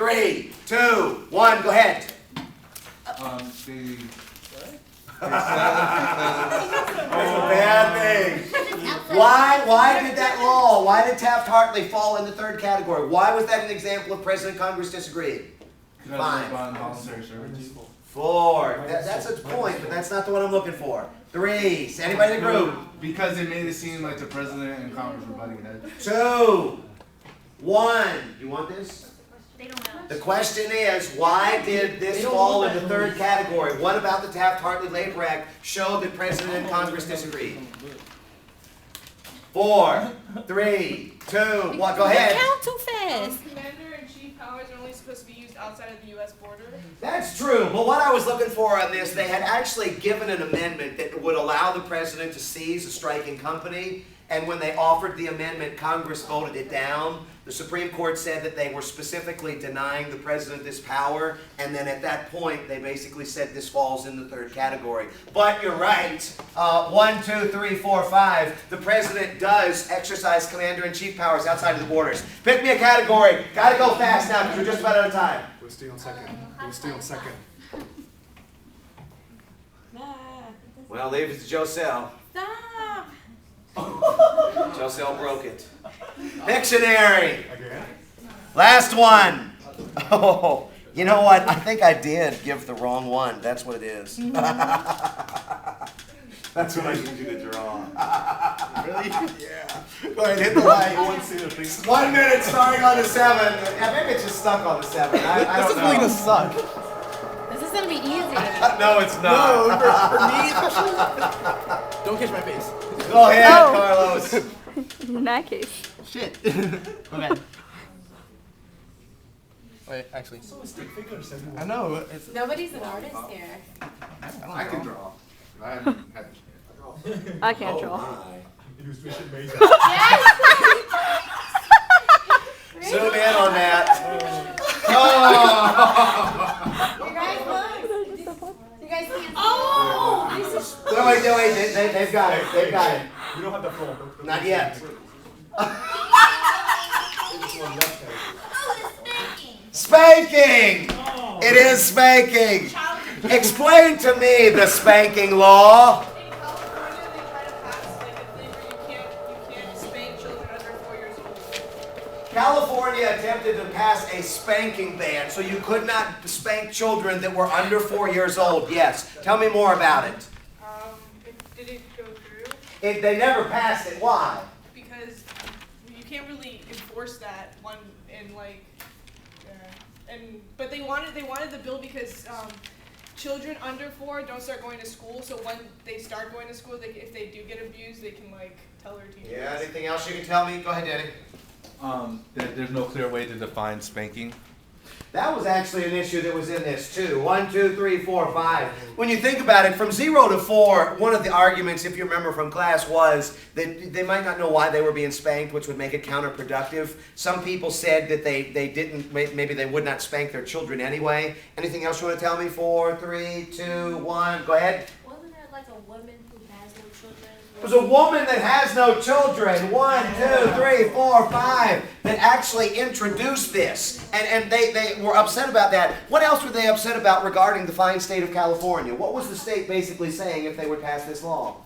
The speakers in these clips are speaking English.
3, 2, 1, go ahead. That's a bad thing. Why did that law, why did Taft-Hartley fall in the third category? Why was that an example of President Congress disagreed? 5. 4. That's its point, but that's not the one I'm looking for. 3. Anybody in the group? Because it made it seem like the president and Congress were butting heads. 2, 1. You want this? They don't know. The question is, why did this fall in the third category? What about the Taft-Hartley Labor Act showed that President and Congress disagreed? 4, 3, 2, 1. Go ahead. Count too fast. Commander-in-chief powers are only supposed to be used outside of the U.S. border. That's true, but what I was looking for on this, they had actually given an amendment that would allow the president to seize a striking company, and when they offered the amendment, Congress voted it down. The Supreme Court said that they were specifically denying the president this power, and then at that point, they basically said this falls in the third category. But you're right. 1, 2, 3, 4, 5. The president does exercise commander-in-chief powers outside of the borders. Pick me a category. Gotta go fast now because we're just about out of time. We'll stay on second. We'll stay on second. Well, leave it to Joselle. Stop. Joselle broke it. Dictionary. Again? Last one. Oh, you know what? I think I did give the wrong one. That's what it is. That's what I need you to draw. Really? Yeah. Go ahead, hit the light. 1 minute starting on the 7. Yeah, maybe it's just stuck on the 7. I don't know. This is really gonna suck. This is gonna be easy. No, it's not. No, for me especially. Don't catch my face. Go ahead, Carlos. In that case. Shit. Okay. Wait, actually. I know. It's, Nobody's an artist here. I can draw. I haven't had a chance. I can't draw. He was mission major. Zoom in on that. Oh! You guys look. You guys can't. Oh! Wait, they've got it. They've got it. You don't have the phone. Not yet. Spanking! It is spanking. Explain to me the spanking law. In California, they try to pass like a thing where you can't spank children under 4 years old. California attempted to pass a spanking ban, so you could not spank children that were under 4 years old. Yes. Tell me more about it. It didn't go through They never passed it. Why? because you can't really enforce that one in like, but they wanted the bill because children under 4 don't start going to school. So when they start going to school, if they do get abused, they can like tell their teachers. Yeah. Anything else you can tell me? Go ahead, Danny. There's no clear way to define spanking. That was actually an issue that was in this too. 1, 2, 3, 4, 5. When you think about it, from 0 to 4, one of the arguments, if you remember from class, was that they might not know why they were being spanked, which would make it counterproductive. Some people said that they didn't, maybe they would not spank their children anyway. Anything else you want to tell me? 4, 3, 2, 1. Go ahead. Wasn't there like a woman who has no children? It was a woman that has no children, 1, 2, 3, 4, 5, that actually introduced this. And they were upset about that. What else were they upset about regarding the fine state of California? What was the state basically saying if they would pass this law?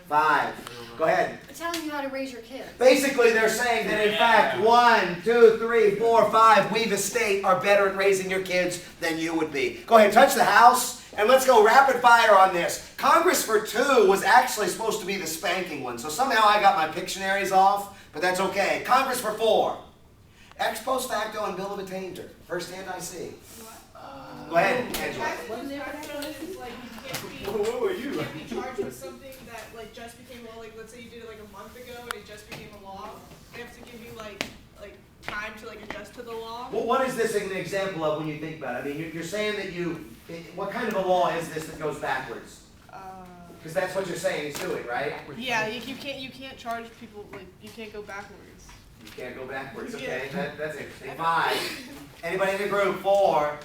5. Go ahead. Telling you how to raise your kids. Basically, they're saying that in fact, 1, 2, 3, 4, 5, we the state are better at raising your kids than you would be. Go ahead, touch the house. And let's go rapid fire on this. Congress for 2 was actually supposed to be the spanking one. So somehow I got my Pictionaries off, but that's okay. Congress for 4. Ex post facto and bill of attainder. First hand I see. Go ahead, Angela. What were you? You can't be charged with something that like just became law. Like let's say you did it like a month ago and it just became a law. They have to give you like time to like adjust to the law. Well, what is this an example of when you think about it? I mean, you're saying that what kind of a law is this that goes backwards? Because that's what you're saying is doing, right? Yeah, you can't charge people like you can't go backwards. You can't go backwards. Okay, that's interesting. 5. Anybody in the group? 4.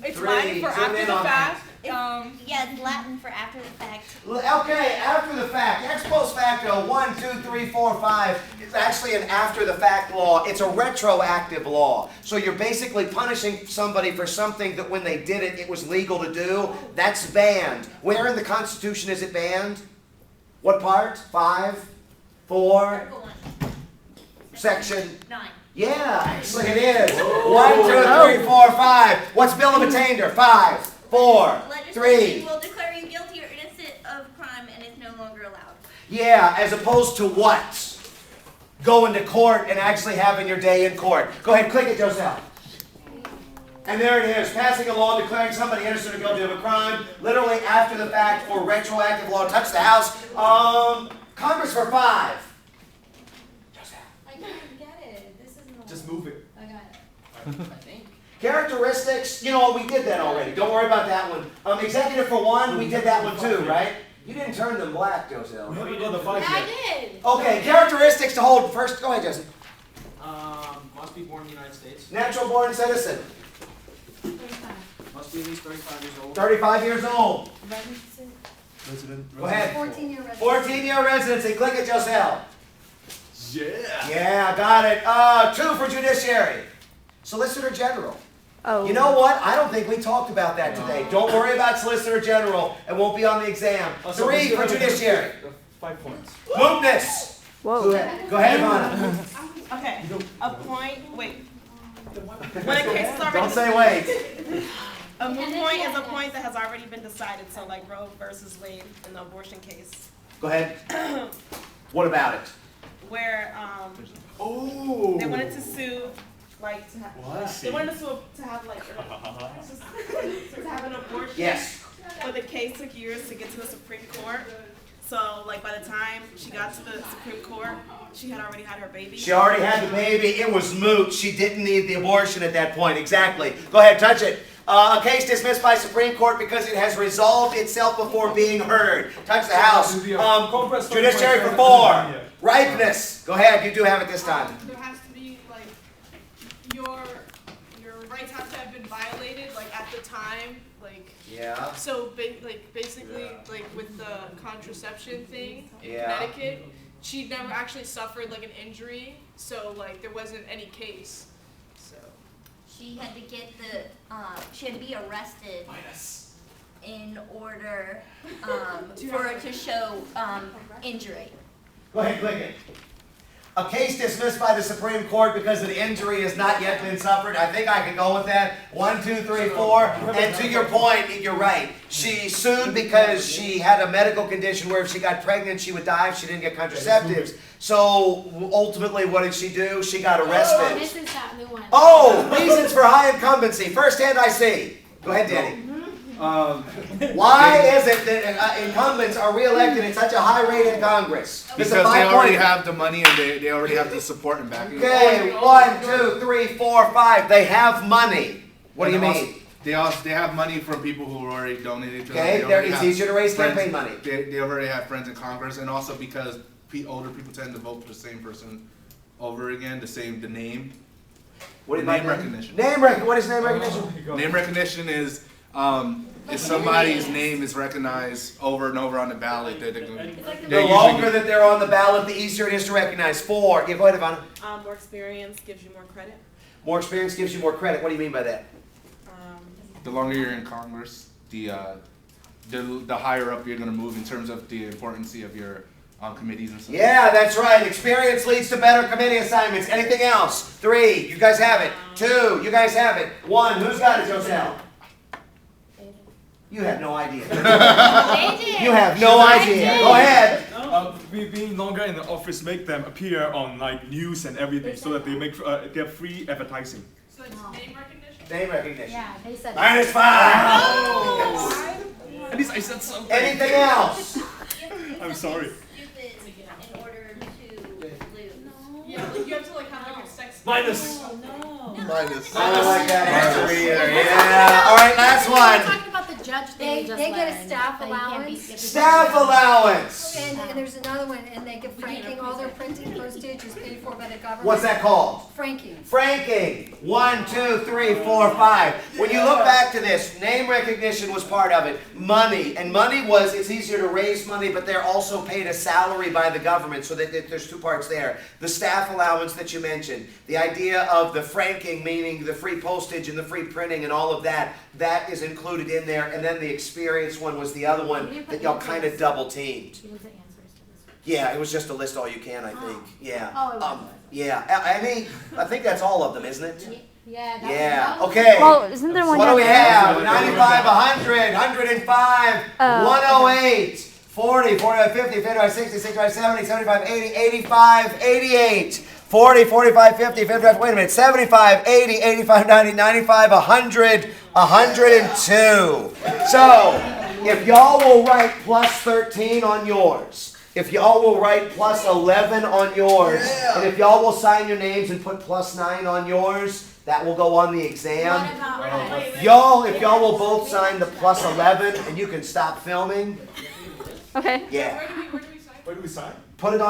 It's Three, Latin for zoom after in the on fact. Yeah, it's Latin for after the fact. Okay, after the fact, ex post facto, 1, 2, 3, 4, 5. It's actually an after the fact law. It's a retroactive law. So you're basically punishing somebody for something that when they did it, it was legal to do. That's banned. Where in the Constitution is it banned? What part? 5, 4, Article 1. section. 9. Yeah, actually it is. 1, 2, 3, 4, 5. What's bill of attainder? 5, 4, 3. Legislation will declare you guilty or innocent of crime and is no longer allowed. Yeah, as opposed to what? Going to court and actually having your day in court. Go ahead, click it, Joselle. And there it is, passing a law declaring somebody innocent or guilty of a crime, literally after the fact or retroactive law. Touch the House. Congress for 5. I can't get it. This isn't. Just move it. I got it. I think. Characteristics, you know, we did that already. Don't worry about that one. Executive for 1, we did that one too, right? You didn't turn them black, Joselle. We haven't got the 5 Yeah, yet. I did. Okay, characteristics to hold first. Go ahead, Jesse. Must be born in the United States. Natural born citizen. 35. Must be at least 35 years old. 35 years old. Resident. Go ahead. 14-year resident. 14-year residency. Click it, Joselle. Yeah. Yeah, got it. 2 for judiciary. Solicitor General. Oh. You know what? I don't think we talked about that today. Don't worry about Solicitor General. It won't be on the exam. 3 for judiciary. 5 points. Mootness. Whoa. Go ahead, Ivana. Okay, a point, wait. When a case is already. Don't say wait. A moot point is a point that has already been decided, so like Roe versus Wade in the abortion case. Go ahead. What about it? Where, Oh. they wanted to sue, like, to have, Well, I see. they wanted to sue, to have like, to have an abortion. Yes. But the case took years to get to the Supreme Court. So, like, by the time she got to the Supreme Court, she had already had her baby. She already had the baby. It was moot. She didn't need the abortion at that point. Exactly. Go ahead, touch it. A case dismissed by Supreme Court because it has resolved itself before being heard. Touch the House. Judiciary for 4. Ripeness. Go ahead. You do have it this time. There has to be like your rights have to have been violated like at the time like. Yeah. So basically like with the contraception thing in Yeah. Connecticut, she never actually suffered like an injury, so like there wasn't any case. So She had to get she had to be arrested in order for it to show injury. Go ahead, click it. A case dismissed by the Supreme Court because an injury has not yet been suffered. I think I can go with that. 1, 2, 3, 4. And to your point, you're right. She sued because she had a medical condition where if she got pregnant, she would die if she didn't get contraceptives. So ultimately, what did she do? She got arrested. This is that new one. Oh, reasons for high incumbency. First hand I see. Go ahead, Danny. Why is it that incumbents are reelected at such a high rate in Congress? Because It's a they already 5-point. have the money and they already have the support and backing. Okay, 1, 2, 3, 4, 5. They have money. What do you mean? They have money from people who already donated to them. Okay, They already it's have easier to raise friends- campaign money. They already have friends in Congress, and also because older people tend to vote for the same person over again, the name. What do you Name mean? recognition. What is name recognition? Name recognition is if somebody's name is recognized over and over on the ballot, they're going It's The longer that they're on the ballot, the easier it is to recognize. 4. Yeah, go ahead, Ivana. More experience gives you more credit. More experience gives you more credit. What do you mean by that? The longer you're in Congress, the higher up you're going to move in terms of the importance of your committees and stuff. Yeah, that's right. Experience leads to better committee assignments. Anything else? 3. You guys have it. 2. You guys have it. 1. Who's got it, Joselle? You have no idea. You have no idea. Go ahead. Being longer in the office make them appear on like news and everything, so that they have free advertising. so it's name recognition. Name recognition. Yeah, they said. -5. At least I said something. Anything else? I'm sorry. Stupid in order to lose. Yeah, like you have to like have like a sex. Minus. Minus. I don't like that answer either. Yeah. All right, last We're one. talking about the judge thing we just They get a learned, staff that you can't be allowance. skipping Staff allowance. And there's another one, and they get franking, all their printing postage is paid for by the government. What's that called? Franking. Franking. 1, 2, 3, 4, 5. When you look back to this, name recognition was part of it. Money. And money was, it's easier to raise money, but they're also paid a salary by the government. So that there's two parts there. The staff allowance that you mentioned. The idea of the franking, meaning the free postage and the free printing and all of that. That is included in there. And then the experience one was the other one that y'all kind of double teamed. Yeah, it was just a list all you can, I think. Yeah. Oh, it was. Yeah. I think that's all of them, isn't it? Yeah. Yeah. Okay. Well, isn't there one What do down we there? have? 95, 100, 105, Oh, 108, 40, 45, 50, 55, 60, 65, 70, 75, 80, 85, 88, 40, 45, 50, 55, wait a minute, 75, 80, 85, 90, 95, 100, 102. So, if y'all will write plus 13 on yours, if y'all will write plus 11 on yours, and if y'all will sign your names and put plus 9 on yours, that will go on the exam. Y'all, if y'all will both sign the plus 11, and you can stop filming. Okay. Yeah. Where do we sign? Where do we sign? Put it on